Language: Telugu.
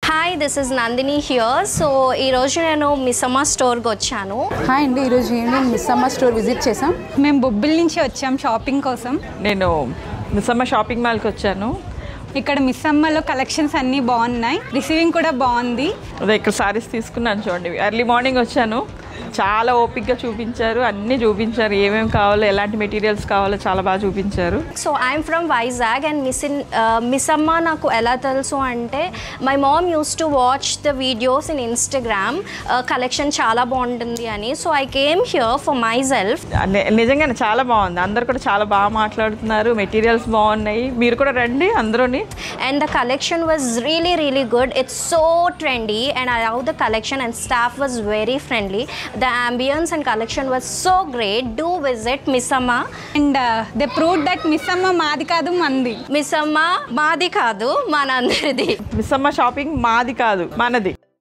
Hi this is Nandini here. So ఈరోజు నేను మిస్సమ్మ స్టోర్కి వచ్చాను. హాయ్ అండి, ఈరోజు ఈవినింగ్ మిస్సమ్మ స్టోర్ విజిట్ చేసాం. మేము బొబ్బిల్ నుంచి వచ్చాం షాపింగ్ కోసం. నేను మిస్సమ్మ షాపింగ్ మాల్కి వచ్చాను. ఇక్కడ మిస్సమ్మలో కలెక్షన్స్ అన్నీ బాగున్నాయి, రిసీవింగ్ కూడా బాగుంది. అదే ఇక్కడ సారీస్ తీసుకున్నాను చూడండి. ఎర్లీ మార్నింగ్ వచ్చాను, చాలా ఓపిక్గా చూపించారు, అన్నీ చూపించారు, ఏమేమి కావాలో ఎలాంటి మెటీరియల్స్ కావాలో చాలా బాగా చూపించారు. So I'm from Vizag and Missamma నాకు ఎలా తెలుసు అంటే my mom use to watch the videos in Instagram, collection చాలా బాగుంటుంది అని. So I came here for my self. నిజంగానే చాలా బాగుంది, అందరు కూడా చాలా బాగా మాట్లాడుతున్నారు, మెటీరియల్స్ బాగున్నాయి, మీరు కూడా రండి అందరూని. And the collection was really good. It's so trendy and I love the collection and staff was very friendly. The ambience and collection was so great. Do visit Missamma. And they proved that Missamma మాది కాదు మంది. Missamma మాది కాదు మనందరిది. మిస్సమ్మ షాపింగ్ మాది కాదు మనది.